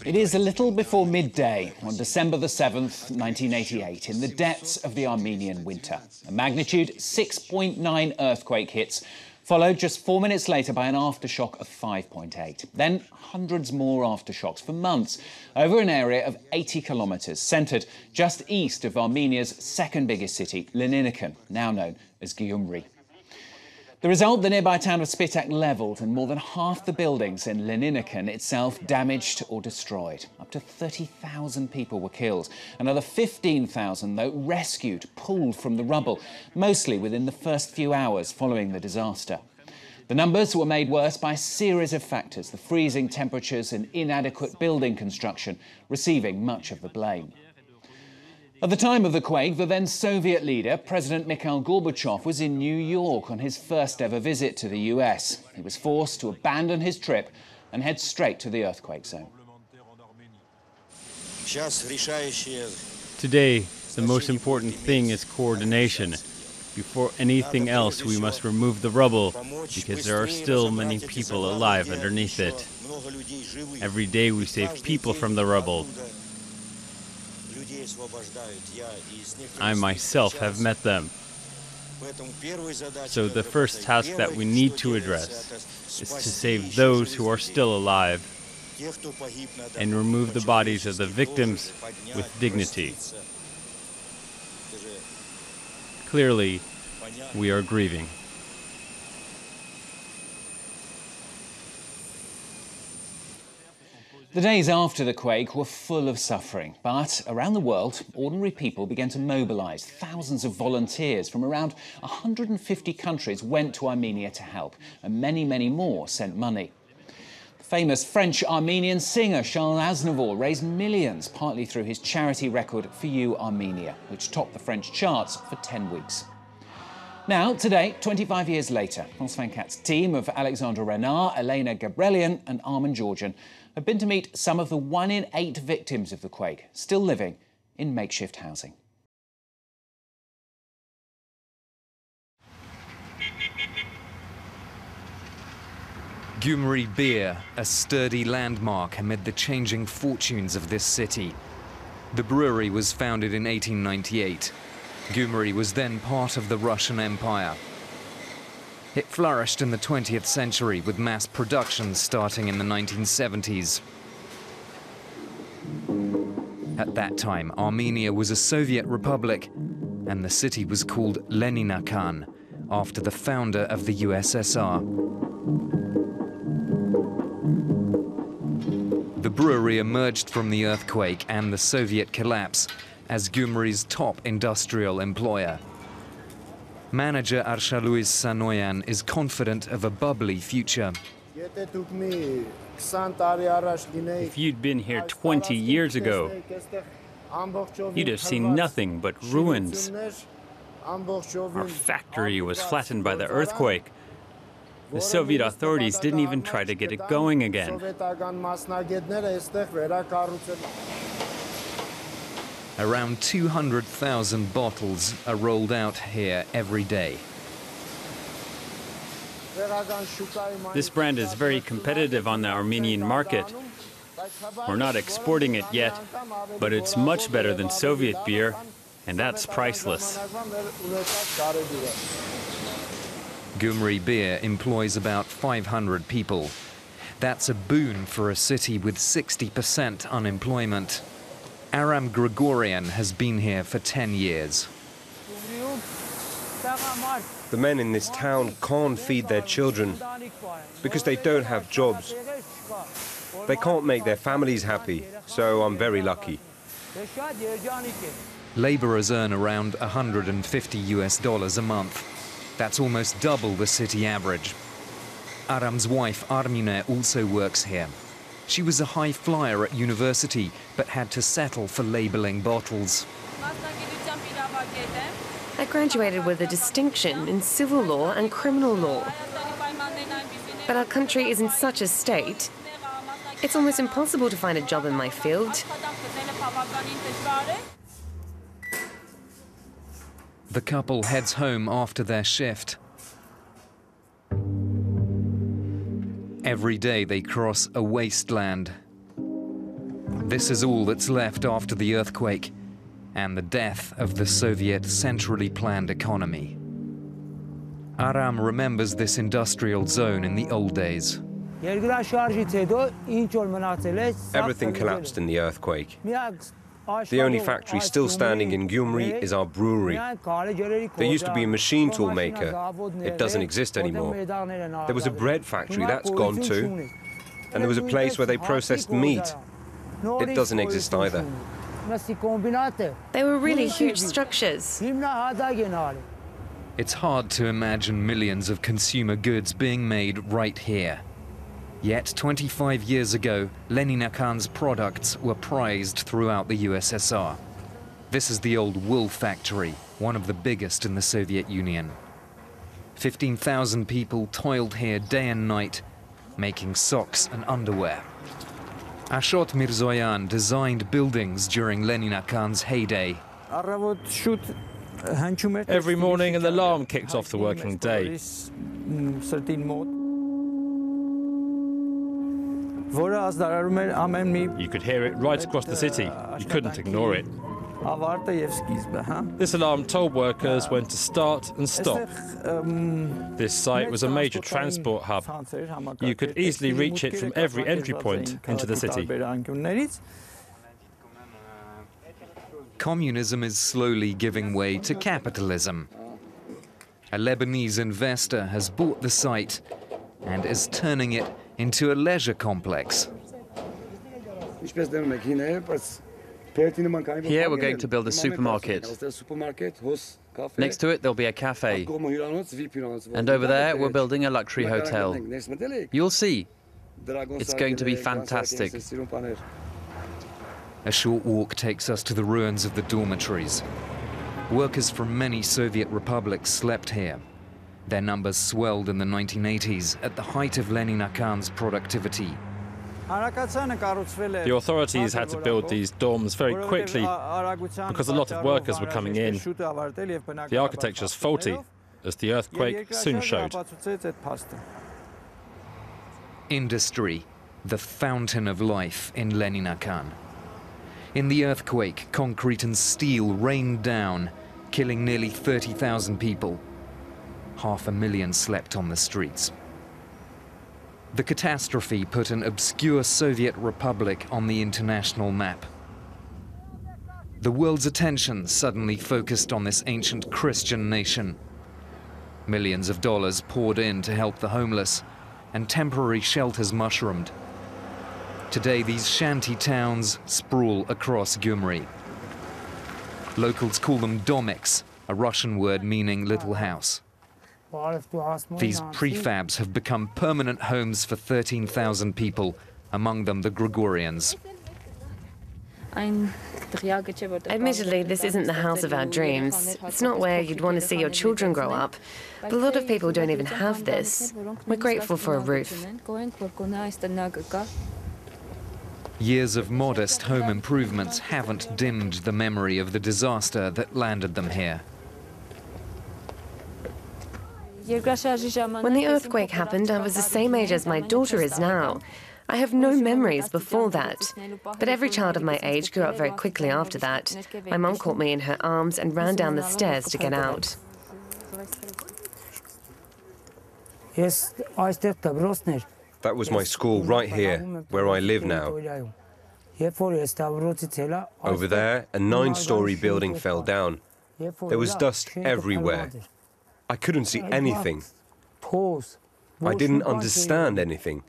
It is a little before midday on December the 7th, 1988, in the depths of the Armenian winter. A magnitude 6.9 earthquake hits, followed just 4 minutes later by an aftershock of 5.8. Then hundreds more aftershocks for months over an area of 80 kilometres, centred just east of Armenia's second biggest city, Leniniken, now known as Gyumri. The result, the nearby town of Spitak levelled and more than half the buildings in Leniniken itself damaged or destroyed. Up to 30,000 people were killed. Another 15,000, though, rescued, pulled from the rubble, mostly within the first few hours following the disaster. The numbers were made worse by a series of factors, the freezing temperatures and inadequate building construction receiving much of the blame. At the time of the quake, the then Soviet leader, President Mikhail Gorbachev, was in New York on his first ever visit to the US. He was forced to abandon his trip and head straight to the earthquake zone. Today, the most important thing is coordination. Before anything else, we must remove the rubble because there are still many people alive underneath it. Every day we save people from the rubble. I myself have met them. So the first task that we need to address is to save those who are still alive and remove the bodies of the victims with dignity. Clearly, we are grieving. The days after the quake were full of suffering, but around the world, ordinary people began to mobilise. Thousands of volunteers from around 150 countries went to Armenia to help, and many, many more sent money. The famous French-Armenian singer Charles Aznavour raised millions, partly through his charity record For You Armenia, which topped the French charts for 10 weeks. Now, today, 25 years later, France 24's team of Alexandre Renard, Elena Gabrelian and Armin Georgian have been to meet some of the 1 in 8 victims of the quake, still living in makeshift housing. Gyumri beer, a sturdy landmark amid the changing fortunes of this city. The brewery was founded in 1898. Gyumri was then part of the Russian Empire. It flourished in the 20th century with mass production starting in the 1970s. At that time, Armenia was a Soviet republic, and the city was called Leninakan, after the founder of the USSR. The brewery emerged from the earthquake and the Soviet collapse as Gyumri's top industrial employer. Manager Arshaluis Sanoyan is confident of a bubbly future. If you'd been here 20 years ago, you'd have seen nothing but ruins. Our factory was flattened by the earthquake. The Soviet authorities didn't even try to get it going again. Around 200,000 bottles are rolled out here every day. This brand is very competitive on the Armenian market. We're not exporting it yet, but it's much better than Soviet beer, and that's priceless. Gyumri beer employs about 500 people. That's a boon for a city with 60% unemployment. Aram Grigorian has been here for 10 years. The men in this town can't feed their children because they don't have jobs. They can't make their families happy, so I'm very lucky. Laborers earn around $150 a month. That's almost double the city average. Aram's wife, Armine, also works here. She was a high flyer at university, but had to settle for labeling bottles. I graduated with a distinction in civil law and criminal law. But our country is in such a state, it's almost impossible to find a job in my field. The couple heads home after their shift. Every day they cross a wasteland. This is all that's left after the earthquake and the death of the Soviet centrally planned economy. Aram remembers this industrial zone in the old days. Everything collapsed in the earthquake. The only factory still standing in Gyumri is our brewery. There used to be a machine tool maker. It doesn't exist anymore. There was a bread factory, that's gone too. And there was a place where they processed meat. It doesn't exist either. They were really huge structures. It's hard to imagine millions of consumer goods being made right here. Yet 25 years ago, Leninakan's products were prized throughout the USSR. This is the old wool factory, one of the biggest in the Soviet Union. 15,000 people toiled here day and night, making socks and underwear. Ashot Mirzoyan designed buildings during Leninakan's heyday. Every morning an alarm kicked off the working day. You could hear it right across the city. You couldn't ignore it. This alarm told workers when to start and stop. This site was a major transport hub. You could easily reach it from every entry point into the city. Communism is slowly giving way to capitalism. A Lebanese investor has bought the site and is turning it into a leisure complex. Here we're going to build a supermarket. Next to it there'll be a cafe. And over there we're building a luxury hotel. You'll see. It's going to be fantastic. A short walk takes us to the ruins of the dormitories. Workers from many Soviet republics slept here. Their numbers swelled in the 1980s at the height of Leninakan's productivity. The authorities had to build these dorms very quickly because a lot of workers were coming in. The architecture's faulty, as the earthquake soon showed. Industry, the fountain of life in Leninakan. In the earthquake, concrete and steel rained down, killing nearly 30,000 people. 500,000 slept on the streets. The catastrophe put an obscure Soviet republic on the international map. The world's attention suddenly focused on this ancient Christian nation. Millions of dollars poured in to help the homeless, and temporary shelters mushroomed. Today, these shanty towns sprawl across Gyumri. Locals call them domiks, a Russian word meaning little house. These prefabs have become permanent homes for 13,000 people, among them the Gregorians. Admittedly, this isn't the house of our dreams. It's not where you'd want to see your children grow up. But a lot of people don't even have this. We're grateful for a roof. Years of modest home improvements haven't dimmed the memory of the disaster that landed them here. When the earthquake happened, I was the same age as my daughter is now. I have no memories before that. But every child of my age grew up very quickly after that. My mum caught me in her arms and ran down the stairs to get out. That was my school right here, where I live now. Over there, a 9-story building fell down. There was dust everywhere. I couldn't see anything. I didn't understand anything.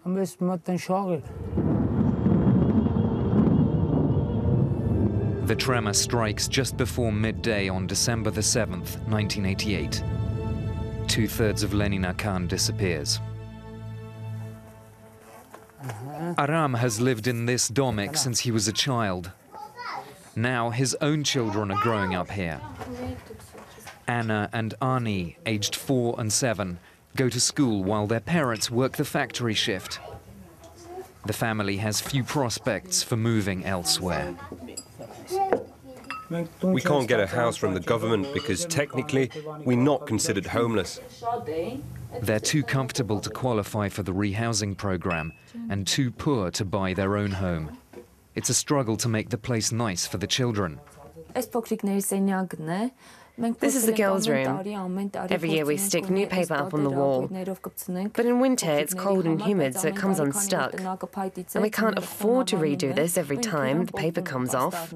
The tremor strikes just before midday on December the 7th, 1988. 2/3 of Leninakan disappears. Aram has lived in this domik since he was a child. Now his own children are growing up here. Anna and Arnie, aged 4 and 7, go to school while their parents work the factory shift. The family has few prospects for moving elsewhere. We can't get a house from the government because technically we're not considered homeless. They're too comfortable to qualify for the rehousing program and too poor to buy their own home. It's a struggle to make the place nice for the children. This is the girls' room. Every year we stick new paper up on the wall. But in winter it's cold and humid, so it comes unstuck. And we can't afford to redo this every time the paper comes off.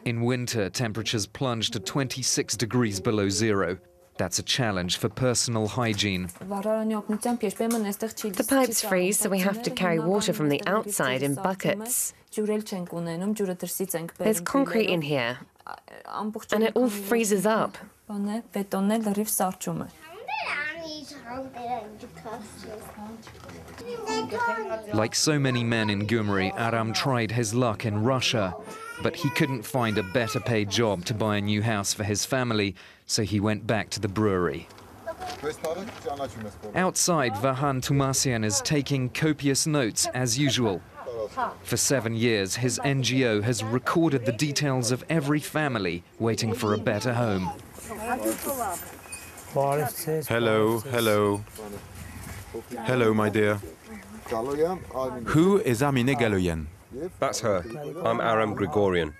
In winter, temperatures plunge to 26 degrees below zero. That's a challenge for personal hygiene. The pipes freeze, so we have to carry water from the outside in buckets. There's concrete in here, and it all freezes up. Like so many men in Gyumri, Aram tried his luck in Russia, but he couldn't find a better paid job to buy a new house for his family, so he went back to the brewery. Outside, Vahan Tumasian is taking copious notes as usual. For 7 years, his NGO has recorded the details of every family waiting for a better home. Hello, hello. Hello, my dear. Who is Amine Galoyan? That's her. I'm Aram Grigorian.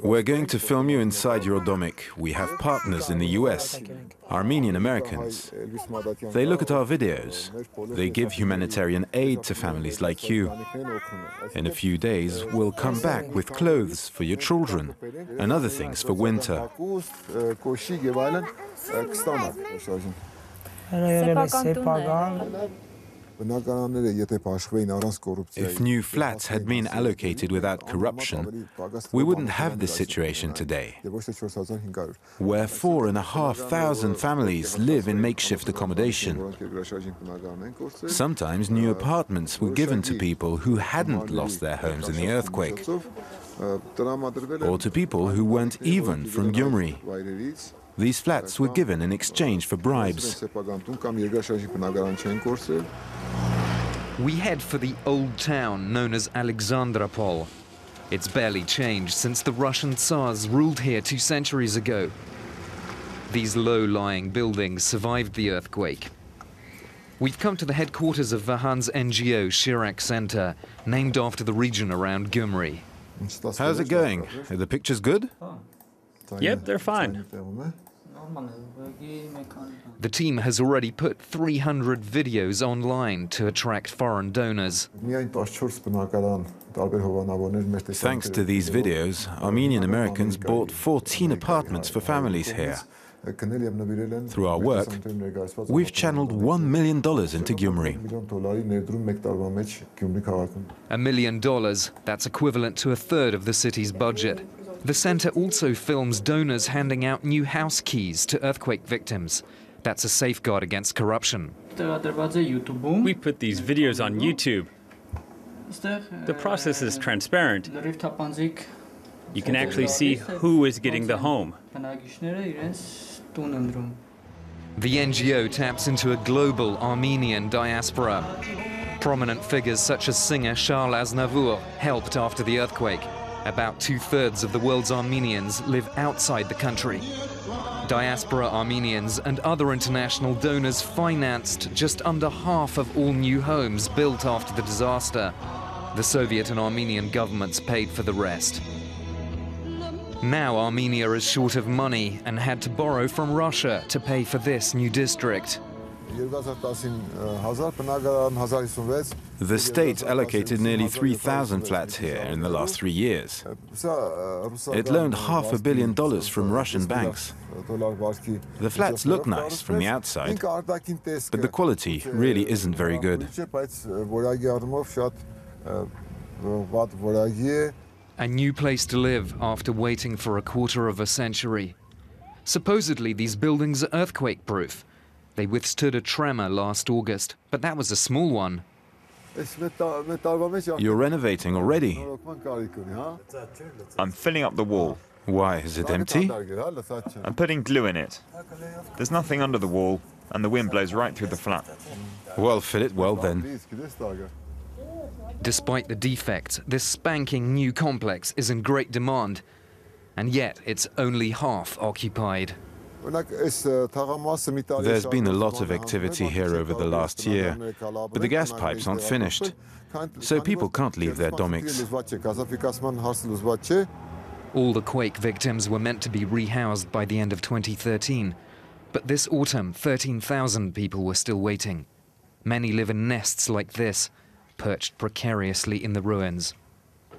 We're going to film you inside your domic. We have partners in the US, Armenian Americans. They look at our videos. They give humanitarian aid to families like you. In a few days, we'll come back with clothes for your children and other things for winter. If new flats had been allocated without corruption, we wouldn't have this situation today, where 4,500 families live in makeshift accommodation. Sometimes new apartments were given to people who hadn't lost their homes in the earthquake, or to people who weren't even from Gyumri. These flats were given in exchange for bribes. We head for the old town known as Alexandropol. It's barely changed since the Russian Tsars ruled here 2 centuries ago. These low-lying buildings survived the earthquake. We've come to the headquarters of Vahan's NGO, Shirak Center, named after the region around Gyumri. How's it going? Are the pictures good? Yep, they're fine. The team has already put 300 videos online to attract foreign donors. Thanks to these videos, Armenian Americans bought 14 apartments for families here. Through our work, we've channeled $1 million into Gyumri. $1 million, that's equivalent to 1/3 of the city's budget. The center also films donors handing out new house keys to earthquake victims. That's a safeguard against corruption. We put these videos on YouTube. The process is transparent. You can actually see who is getting the home. The NGO taps into a global Armenian diaspora. Prominent figures such as singer Charles Aznavour helped after the earthquake. About 2/3 of the world's Armenians live outside the country. Diaspora Armenians and other international donors financed just under half of all new homes built after the disaster. The Soviet and Armenian governments paid for the rest. Now Armenia is short of money and had to borrow from Russia to pay for this new district. The state allocated nearly 3,000 flats here in the last 3 years. It loaned $500 million from Russian banks. The flats look nice from the outside, but the quality really isn't very good. A new place to live after waiting for a quarter of a century. Supposedly these buildings are earthquake-proof. They withstood a tremor last August, but that was a small one. You're renovating already. I'm filling up the wall. Why, is it empty? I'm putting glue in it. There's nothing under the wall, and the wind blows right through the flat. Well, fill it well then. Despite the defects, this spanking new complex is in great demand, and yet it's only half occupied. There's been a lot of activity here over the last year, but the gas pipes aren't finished, so people can't leave their domics. All the quake victims were meant to be rehoused by the end of 2013, but this autumn 13,000 people were still waiting. Many live in nests like this, perched precariously in the ruins.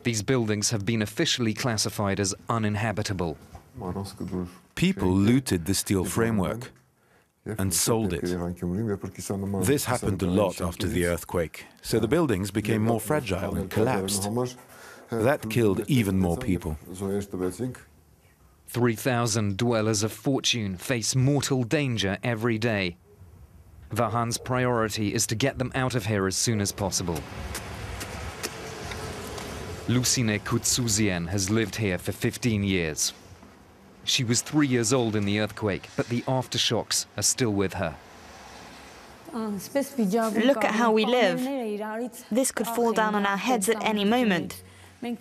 These buildings have been officially classified as uninhabitable. People looted the steel framework and sold it. This happened a lot after the earthquake, so the buildings became more fragile and collapsed. That killed even more people. 3,000 dwellers of fortune face mortal danger every day. Vahan's priority is to get them out of here as soon as possible. Lucine Kutsuzien has lived here for 15 years. She was 3 years old in the earthquake, but the aftershocks are still with her. Look at how we live. This could fall down on our heads at any moment.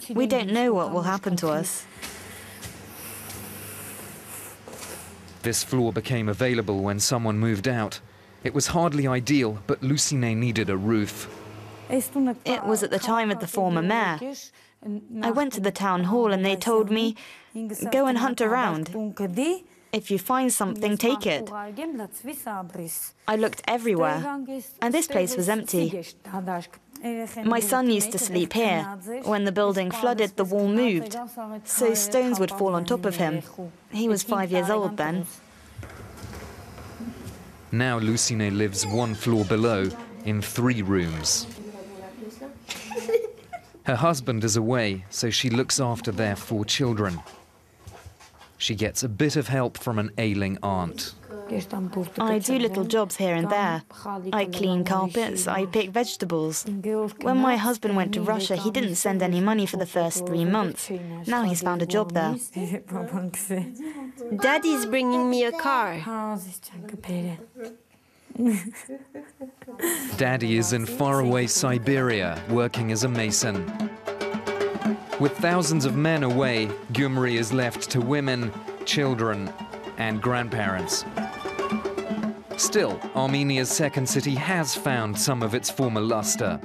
We don't know what will happen to us. This floor became available when someone moved out. It was hardly ideal, but Lucine needed a roof. It was at the time of the former mayor. I went to the town hall and they told me, go and hunt around. If you find something, take it. I looked everywhere, and this place was empty. My son used to sleep here. When the building flooded, the wall moved, so stones would fall on top of him. He was 5 years old then. Now Lucine lives 1 floor below, in 3 rooms. Her husband is away, so she looks after their 4 children. She gets a bit of help from an ailing aunt. I do little jobs here and there. I clean carpets, I pick vegetables. When my husband went to Russia, he didn't send any money for the first 3 months. Now he's found a job there. Daddy's bringing me a car. Daddy is in faraway Siberia, working as a mason. With thousands of men away, Gyumri is left to women, children, and grandparents. Still, Armenia's second city has found some of its former luster.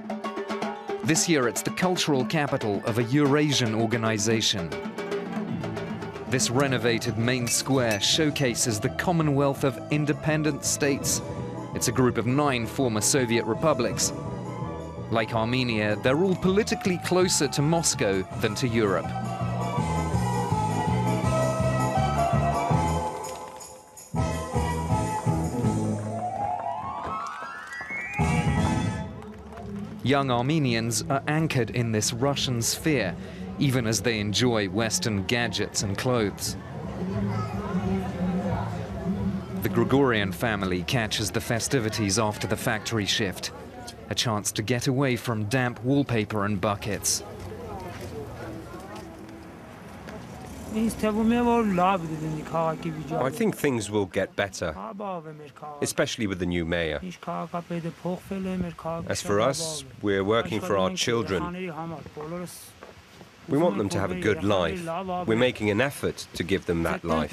This year, it's the cultural capital of a Eurasian organization. This renovated main square showcases the Commonwealth of Independent States. It's a group of 9 former Soviet republics. Like Armenia, they're all politically closer to Moscow than to Europe. Young Armenians are anchored in this Russian sphere, even as they enjoy Western gadgets and clothes. The Gregorian family catches the festivities after the factory shift, a chance to get away from damp wallpaper and buckets. I think things will get better, especially with the new mayor. As for us, we're working for our children. We want them to have a good life. We're making an effort to give them that life.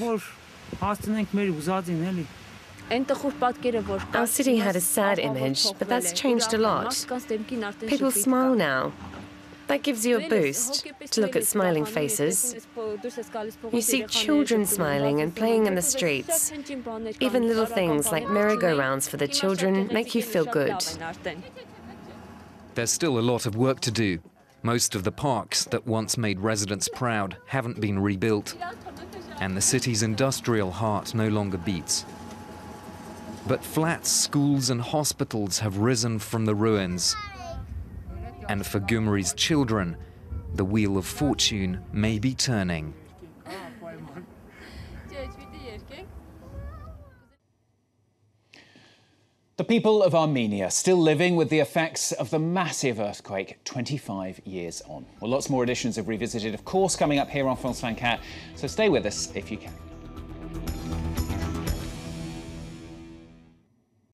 Our city had a sad image, but that's changed a lot. People smile now. That gives you a boost, to look at smiling faces. You see children smiling and playing in the streets. Even little things like merry-go-rounds for the children make you feel good. There's still a lot of work to do. Most of the parks that once made residents proud haven't been rebuilt, and the city's industrial heart no longer beats. But flats, schools and hospitals have risen from the ruins. And for Gyumri's children, the wheel of fortune may be turning. The people of Armenia still living with the effects of the massive earthquake 25 years on. Well, lots more editions of Revisited, of course, coming up here on France 24, so stay with us if you can.